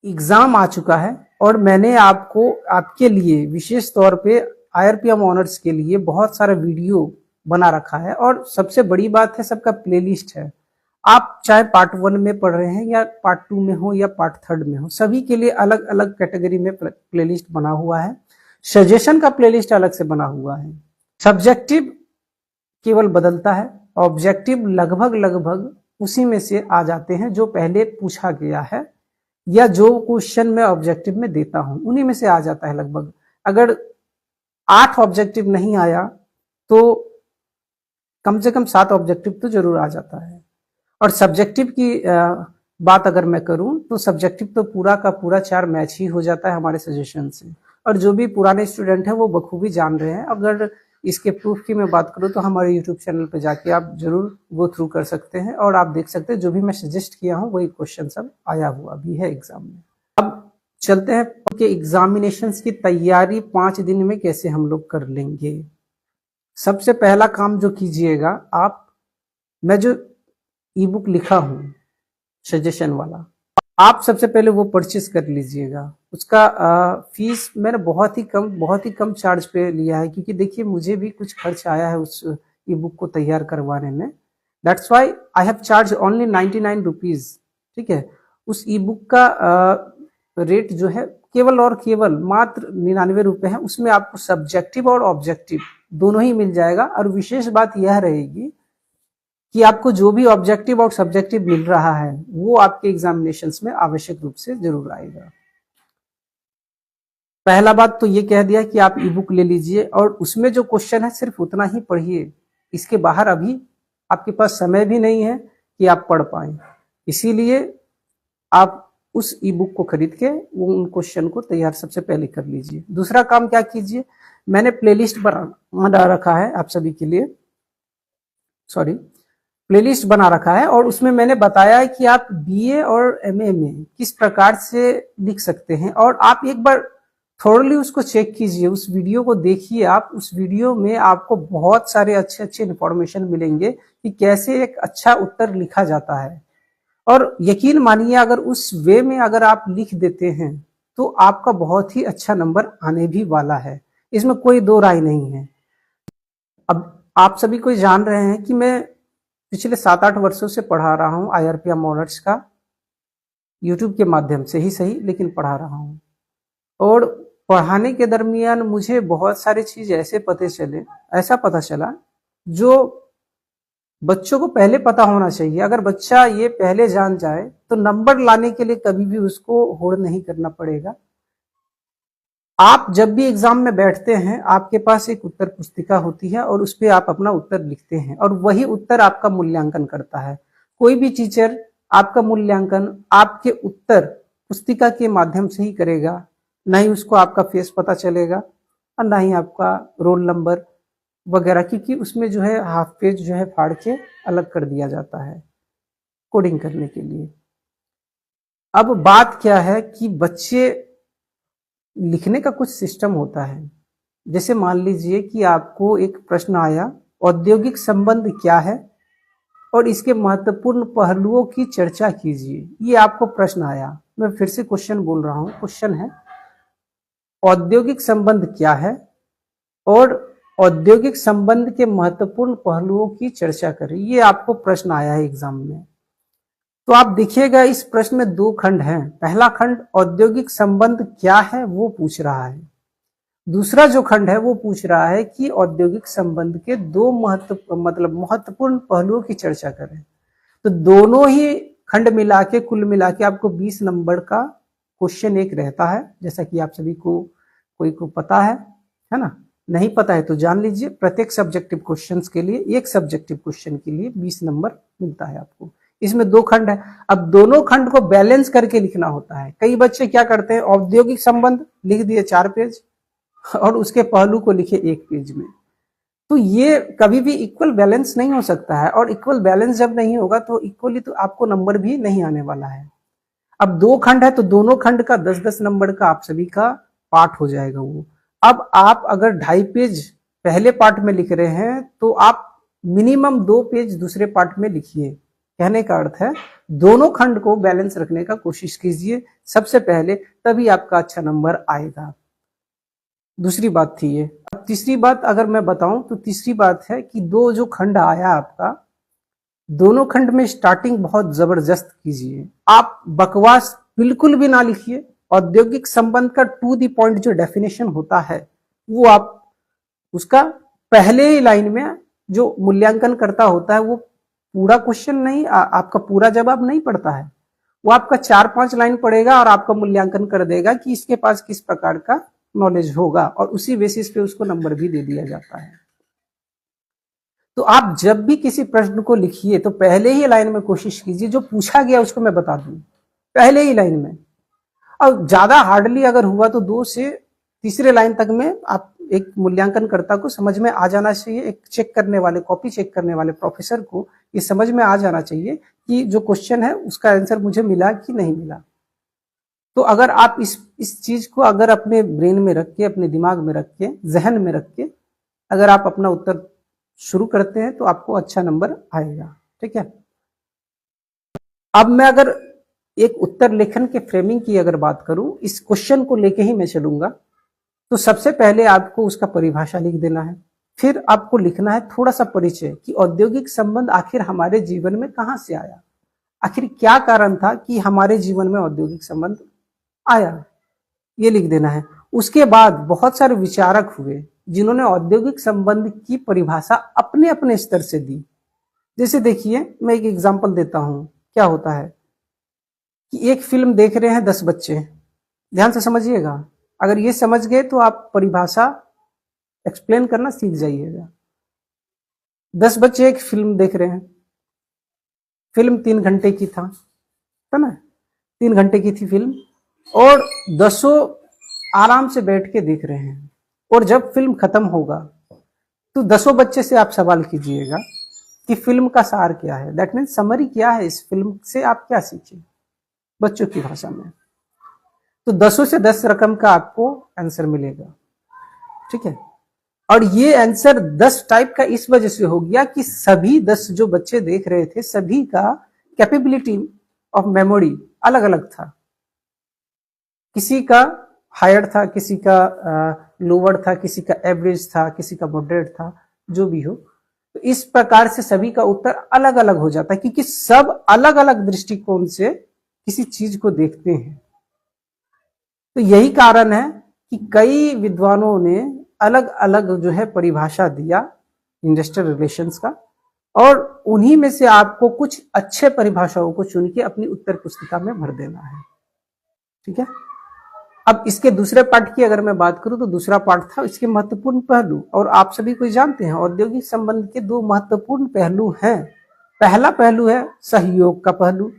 Exam आ चुका है और मैंने आपको आपके लिए विशेष तौर पे IRPM ऑनर्स के लिए बहुत सारा वीडियो बना रखा है और सबसे बड़ी बात है सबका प्लेलिस्ट है। आप चाहे पार्ट 1 में पढ़ रहे हैं या पार्ट 2 में हो या पार्ट 3 में हो, सभी के लिए अलग अलग कैटेगरी में प्लेलिस्ट बना हुआ है। सजेशन का प्लेलिस्ट अलग से बना हुआ है। सब्जेक्टिव केवल बदलता है, ऑब्जेक्टिव लगभग लगभग उसी में से आ जाते हैं जो पहले पूछा गया है या जो क्वेश्चन मैं ऑब्जेक्टिव में देता हूं उन्हीं में से आ जाता है लगभग। अगर 8 ऑब्जेक्टिव नहीं आया तो कम से कम 7 ऑब्जेक्टिव तो जरूर आ जाता है। और सब्जेक्टिव की बात अगर मैं करूं तो सब्जेक्टिव तो पूरा का पूरा 4 मैच ही हो जाता है हमारे सजेशन से। और जो भी पुराने स्टूडेंट हैं वो बखूबी जान रहे हैं। अगर इसके प्रूफ की मैं बात करूं तो हमारे यूट्यूब चैनल पे जाके आप जरूर गो थ्रू कर सकते हैं और आप देख सकते हैं जो भी मैं सजेस्ट किया हूं वही क्वेश्चन सब आया हुआ भी है एग्जाम में। अब चलते हैं कि एग्जामिनेशंस की तैयारी 5 दिन में कैसे हम लोग कर लेंगे। सबसे पहला काम जो कीजिएगा आप, मैं जो ई बुक लिखा हूं सजेशन वाला, आप सबसे पहले वो परचेस कर लीजिएगा। उसका फीस मैंने बहुत ही कम चार्ज पे लिया है क्योंकि देखिए मुझे भी कुछ खर्च आया है उस ई बुक को तैयार करवाने में। That's why I have charge only 99 rupees. ठीक है, उस ई बुक का रेट जो है केवल और केवल मात्र 99 रुपए है। उसमें आपको सब्जेक्टिव और ऑब्जेक्टिव दोनों ही मिल जाएगा। और विशेष बात यह रहेगी कि आपको जो भी ऑब्जेक्टिव और सब्जेक्टिव मिल रहा है वो आपके एग्जामिनेशंस में आवश्यक रूप से जरूर आएगा। पहला बात तो ये कह दिया कि आप ई बुक ले लीजिए और उसमें जो क्वेश्चन है सिर्फ उतना ही पढ़िए। इसके बाहर अभी आपके पास समय भी नहीं है कि आप पढ़ पाए, इसीलिए आप उस ई बुक को खरीद के वो उन क्वेश्चन को तैयार सबसे पहले कर लीजिए। दूसरा काम क्या कीजिए, मैंने प्लेलिस्ट बना रखा है आप सभी के लिए, प्लेलिस्ट बना रखा है और उसमें मैंने बताया है कि आप BA और MA में किस प्रकार से लिख सकते हैं। और आप एक बार थोरली उसको चेक कीजिए, उस वीडियो को देखिए। आप उस वीडियो में आपको बहुत सारे अच्छे इन्फॉर्मेशन मिलेंगे कि कैसे एक अच्छा उत्तर लिखा जाता है। और यकीन मानिए अगर उस वे में अगर आप लिख देते हैं तो आपका बहुत ही अच्छा नंबर आने भी वाला है, इसमें कोई दो राय नहीं है। अब आप सभी को जान रहे हैं कि मैं पिछले 7-8 वर्षों से पढ़ा रहा हूं IRPM ऑनर्स का, यूट्यूब के माध्यम से ही सही लेकिन पढ़ा रहा हूं। और पढ़ाने के दरमियान मुझे बहुत सारी चीज ऐसा पता चला जो बच्चों को पहले पता होना चाहिए। अगर बच्चा ये पहले जान जाए तो नंबर लाने के लिए कभी भी उसको होड़ नहीं करना पड़ेगा। आप जब भी एग्जाम में बैठते हैं आपके पास एक उत्तर पुस्तिका होती है और उस पर आप अपना उत्तर लिखते हैं और वही उत्तर आपका मूल्यांकन करता है। कोई भी टीचर आपका मूल्यांकन आपके उत्तर पुस्तिका के माध्यम से ही करेगा, ना ही उसको आपका फेस पता चलेगा और ना ही आपका रोल नंबर वगैरह, क्योंकि उसमें जो है हाफ पेज जो है फाड़ के अलग कर दिया जाता है कोडिंग करने के लिए। अब बात क्या है कि बच्चे लिखने का कुछ सिस्टम होता है। जैसे मान लीजिए कि आपको एक प्रश्न आया, औद्योगिक संबंध क्या है और इसके महत्वपूर्ण पहलुओं की चर्चा कीजिए। ये आपको प्रश्न आया, मैं फिर से क्वेश्चन बोल रहा हूं। क्वेश्चन है औद्योगिक संबंध क्या है और औद्योगिक संबंध के महत्वपूर्ण पहलुओं की चर्चा करें। ये आपको प्रश्न आया है एग्जाम में। तो आप देखिएगा इस प्रश्न में 2 खंड हैं। पहला खंड औद्योगिक संबंध क्या है वो पूछ रहा है, दूसरा जो खंड है वो पूछ रहा है कि औद्योगिक संबंध के 2 महत्वपूर्ण पहलुओं की चर्चा करें। तो दोनों ही खंड मिला के कुल मिला के आपको 20 नंबर का क्वेश्चन एक रहता है, जैसा कि आप सभी को कोई को पता है ना। नहीं पता है तो जान लीजिए, प्रत्येक सब्जेक्टिव क्वेश्चंस के लिए एक सब्जेक्टिव क्वेश्चन के लिए 20 नंबर मिलता है आपको। इसमें 2 खंड है। अब दोनों खंड को बैलेंस करके लिखना होता है। कई बच्चे क्या करते हैं, औद्योगिक संबंध लिख दिए 4 पेज और उसके पहलू को लिखे 1 पेज में। तो ये कभी भी इक्वल बैलेंस नहीं हो सकता है और इक्वल बैलेंस जब नहीं होगा तो इक्वली तो आपको नंबर भी नहीं आने वाला है। अब 2 खंड है तो दोनों खंड का 10-10 नंबर का आप सभी का पार्ट हो जाएगा वो। अब आप अगर 2.5 पेज पहले पार्ट में लिख रहे हैं तो आप मिनिमम 2 पेज दूसरे पार्ट में लिखिए, कहने का अर्थ है दोनों खंड को बैलेंस रखने का कोशिश कीजिए सबसे पहले, तभी आपका अच्छा नंबर आएगा। दूसरी बात थी ये। अब तीसरी बात अगर मैं बताऊं तो तीसरी बात है कि दो जो खंड आया आपका, दोनों खंड में स्टार्टिंग बहुत जबरदस्त कीजिए। आप बकवास बिल्कुल भी ना लिखिए। औद्योगिक संबंध का टू द पॉइंट जो डेफिनेशन होता है वो आप उसका पहले ही लाइन में जो मूल्यांकन करता होता है वो पूरा क्वेश्चन नहीं, आपका पूरा जवाब नहीं पढ़ता है, वो आपका 4-5 लाइन पढ़ेगा और आपका मूल्यांकन कर देगा कि इसके पास किस प्रकार का नॉलेज होगा, और उसी बेसिस पे उसको नंबर भी दे दिया जाता है। तो आप जब भी किसी प्रश्न को लिखिए तो पहले ही लाइन में कोशिश कीजिए जो पूछा गया उसको मैं बता दूं पहले ही लाइन में। और ज्यादा हार्डली अगर हुआ तो 2 से तीसरे लाइन तक में आप एक मूल्यांकनकर्ता को समझ में आ जाना चाहिए, एक चेक करने वाले, कॉपी चेक करने वाले प्रोफेसर को ये समझ में आ जाना चाहिए कि जो क्वेश्चन है उसका आंसर मुझे मिला कि नहीं मिला। तो अगर आप इस चीज को अगर अपने ब्रेन में रख के, अपने दिमाग में रख के, जहन में रख के अगर आप अपना उत्तर शुरू करते हैं तो आपको अच्छा नंबर आएगा। ठीक है। अब मैं अगर एक उत्तर लेखन के फ्रेमिंग की अगर बात करूं, इस क्वेश्चन को लेके ही मैं चलूंगा। तो सबसे पहले आपको उसका परिभाषा लिख देना है, फिर आपको लिखना है थोड़ा सा परिचय कि औद्योगिक संबंध आखिर हमारे जीवन में कहां से आया, आखिर क्या कारण था कि हमारे जीवन में औद्योगिक संबंध आया, ये लिख देना है। उसके बाद बहुत सारे विचारक हुए जिन्होंने औद्योगिक संबंध की परिभाषा अपने अपने स्तर से दी। जैसे देखिए मैं एक एग्जांपल देता हूं। क्या होता है कि एक फिल्म देख रहे हैं 10 बच्चे, ध्यान से समझिएगा। अगर ये समझ गए तो आप परिभाषा एक्सप्लेन करना सीख जाइएगा। 10 बच्चे एक फिल्म देख रहे हैं, फिल्म 3 घंटे की था, है ना, 3 घंटे की थी फिल्म, और 10 आराम से बैठ के देख रहे हैं। और जब फिल्म खत्म होगा तो 10 बच्चे से आप सवाल कीजिएगा कि फिल्म का सार क्या है, दैट मीन्स समरी क्या है, इस फिल्म से आप क्या सीखे बच्चों की भाषा में। तो 10 से 10 रकम का आपको आंसर मिलेगा। ठीक है। और ये आंसर 10 टाइप का इस वजह से हो गया कि सभी 10 जो बच्चे देख रहे थे सभी का कैपेबिलिटी ऑफ मेमोरी अलग अलग था। किसी का हायर था, किसी का लोअर था, किसी का एवरेज था, किसी का मॉडरेट था, जो भी हो। तो इस प्रकार से सभी का उत्तर अलग अलग हो जाता है क्योंकि सब अलग अलग दृष्टिकोण से किसी चीज को देखते हैं। तो यही कारण है कि कई विद्वानों ने अलग अलग जो है परिभाषा दिया इंडस्ट्रियल रिलेशंस का, और उन्हीं में से आपको कुछ अच्छे परिभाषाओं को चुन के अपनी उत्तर पुस्तिका में भर देना है। ठीक है। अब इसके दूसरे पार्ट की अगर मैं बात करूं तो दूसरा पार्ट था इसके महत्वपूर्ण पहलू, और आप सभी कोई जानते हैं औद्योगिक संबंध के 2 महत्वपूर्ण पहलू हैं। पहला पहलू है सहयोग का पहलू,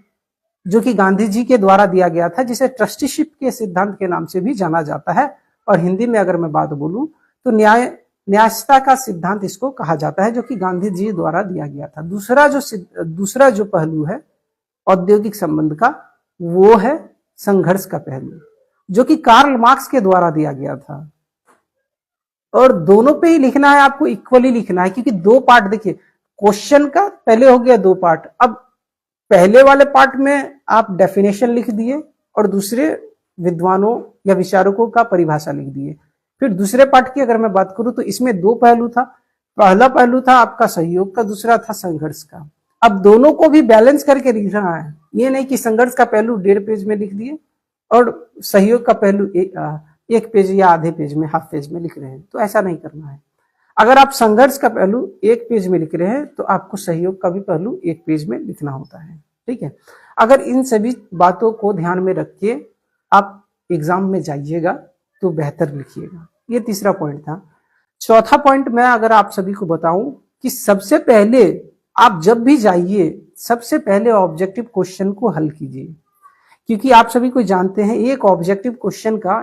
जो कि गांधी जी के द्वारा दिया गया था, जिसे ट्रस्टीशिप के सिद्धांत के नाम से भी जाना जाता है, और हिंदी में अगर मैं बात बोलूं तो न्यायिकता का सिद्धांत इसको कहा जाता है, जो कि गांधी जी द्वारा दिया गया था। दूसरा जो पहलू है औद्योगिक संबंध का वो है संघर्ष का पहलू, जो कि कार्ल मार्क्स के द्वारा दिया गया था। और दोनों पे ही लिखना है, आपको इक्वली लिखना है, क्योंकि 2 पार्ट देखिए, क्वेश्चन का पहले हो गया 2 पार्ट। अब पहले वाले पार्ट में आप डेफिनेशन लिख दिए और दूसरे विद्वानों या विचारकों का परिभाषा लिख दिए। फिर दूसरे पार्ट की अगर मैं बात करूं तो इसमें 2 पहलू था। पहला पहलू था आपका सहयोग का, दूसरा था संघर्ष का। अब दोनों को भी बैलेंस करके लिखना है, ये नहीं कि संघर्ष का पहलू 1.5 पेज में लिख दिए और सहयोग का पहलू 1 पेज या आधे पेज में, हाफ पेज में लिख रहे हैं, तो ऐसा नहीं करना है। अगर आप संघर्ष का पहलू 1 पेज में लिख रहे हैं तो आपको सहयोग का भी पहलू 1 पेज में लिखना होता है। ठीक है। अगर इन सभी बातों को ध्यान में रख के आप एग्जाम में जाइएगा तो बेहतर लिखिएगा। ये तीसरा पॉइंट था। चौथा पॉइंट मैं अगर आप सभी को बताऊं कि सबसे पहले आप जब भी जाइए सबसे पहले ऑब्जेक्टिव क्वेश्चन को हल कीजिए, क्योंकि आप सभी को जानते हैं एक ऑब्जेक्टिव क्वेश्चन का,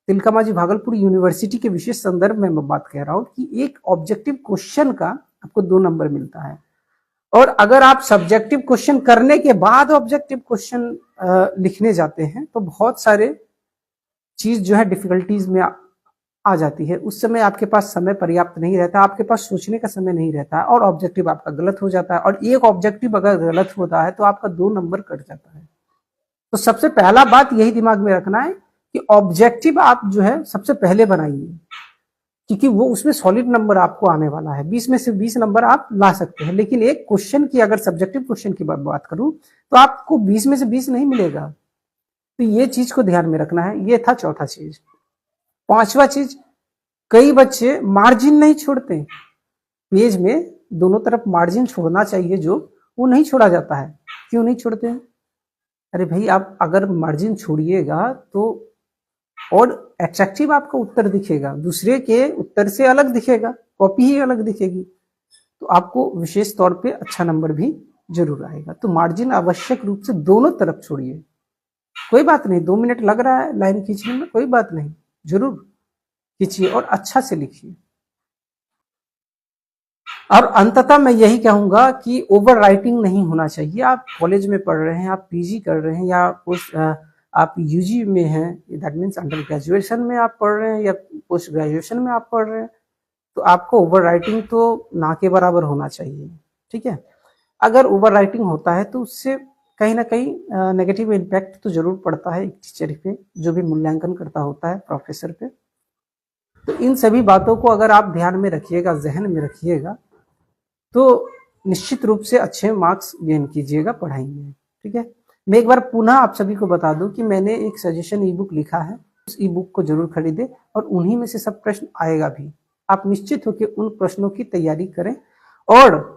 तिलकामाझी भागलपुर यूनिवर्सिटी के विशेष संदर्भ में मैं बात कह रहा हूं कि एक ऑब्जेक्टिव क्वेश्चन का आपको 2 नंबर मिलता है। और अगर आप सब्जेक्टिव क्वेश्चन करने के बाद ऑब्जेक्टिव क्वेश्चन लिखने जाते हैं तो बहुत सारे चीज जो है डिफिकल्टीज में आ जाती है। उस समय आपके पास समय पर्याप्त नहीं रहता, आपके पास सोचने का समय नहीं रहता है और ऑब्जेक्टिव आपका गलत हो जाता है। और एक ऑब्जेक्टिव अगर गलत होता है तो आपका 2 नंबर कट जाता है। तो सबसे पहला बात यही दिमाग में रखना है कि ऑब्जेक्टिव आप जो है सबसे पहले बनाइए, क्योंकि वो उसमें सॉलिड नंबर आपको आने वाला है। 20 में से 20 नंबर आप ला सकते हैं, लेकिन एक क्वेश्चन की अगर सब्जेक्टिव क्वेश्चन की बात करूं तो आपको 20 में से 20 नहीं मिलेगा। तो ये चीज को ध्यान में रखना है। ये था चौथा चीज। पांचवा चीज, कई बच्चे मार्जिन नहीं छोड़ते। पेज में दोनों तरफ मार्जिन छोड़ना चाहिए, जो वो नहीं छोड़ा जाता है। क्यों नहीं छोड़ते हैं? अरे भाई, आप अगर मार्जिन छोड़िएगा तो और एट्रैक्टिव आपका उत्तर दिखेगा, दूसरे के उत्तर से अलग दिखेगा, कॉपी ही अलग दिखेगी, तो आपको विशेष तौर पे अच्छा नंबर भी जरूर आएगा। तो मार्जिन आवश्यक रूप से दोनों तरफ छोड़िए। कोई बात नहीं, 2 मिनट लग रहा है लाइन खींचने में, कोई बात नहीं, जरूर खींचिए और अच्छा से लिखिए। और अंततः मैं यही कहूंगा कि ओवर राइटिंग नहीं होना चाहिए। आप कॉलेज में पढ़ रहे हैं, आप पीजी कर रहे हैं, या आप यूजी में हैं, दैट मीन्स अंडर ग्रेजुएशन में आप पढ़ रहे हैं या पोस्ट ग्रेजुएशन में आप पढ़ रहे हैं, तो आपको ओवर राइटिंग तो ना के बराबर होना चाहिए। ठीक है, अगर ओवर राइटिंग होता है तो उससे कहीं ना कहीं नेगेटिव इम्पैक्ट तो जरूर पड़ता है एक टीचर पे, जो भी मूल्यांकन करता होता है, प्रोफेसर पे। तो इन सभी बातों को अगर आप ध्यान में रखिएगा, जहन में रखिएगा, तो निश्चित रूप से अच्छे मार्क्स गेन कीजिएगा पढ़ाई में। ठीक है, मैं एक बार पुनः आप सभी को बता दूं कि मैंने एक सजेशन ई बुक लिखा है, उस ई बुक को जरूर खरीदे और उन्हीं में से सब प्रश्न आएगा भी। आप निश्चित होकर उन प्रश्नों की तैयारी करें, और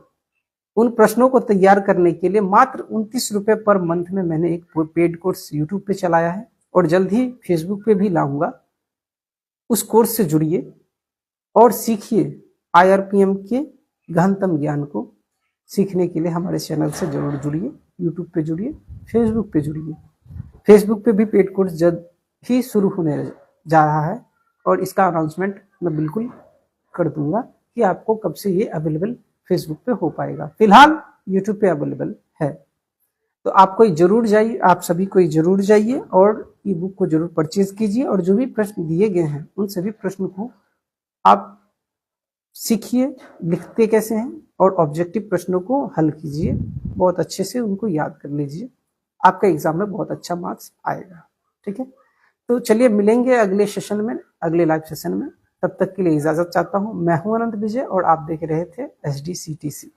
उन प्रश्नों को तैयार करने के लिए मात्र 29 रुपए पर मंथ में मैंने एक पेड कोर्स यूट्यूब पे चलाया है, और जल्द ही फेसबुक पे भी लाऊंगा। उस कोर्स से जुड़िए और सीखिए। IRPM के गहनतम ज्ञान को सीखने के लिए हमारे चैनल से जरूर जुड़िए, यूट्यूब पे जुड़िए, फेसबुक पे जुड़िए। फेसबुक पे भी पेड कोर्स जल्द ही शुरू होने जा रहा है, और इसका अनाउंसमेंट मैं बिल्कुल कर दूंगा कि आपको कब से ये अवेलेबल फेसबुक पे हो पाएगा। फिलहाल यूट्यूब पे अवेलेबल है, तो आपको जरूर जाइए, आप सभी को जरूर जाइए और ई बुक को जरूर परचेज कीजिए, और जो भी प्रश्न दिए गए हैं उन सभी प्रश्न को आप सीखिए, लिखते कैसे हैं, और ऑब्जेक्टिव प्रश्नों को हल कीजिए, बहुत अच्छे से उनको याद कर लीजिए। आपका एग्जाम में बहुत अच्छा मार्क्स आएगा। ठीक है, तो चलिए मिलेंगे अगले सेशन में, अगले लाइव सेशन में। तब तक के लिए इजाजत चाहता हूं। मैं हूं अनंत विजय और आप देख रहे थे SDCTC।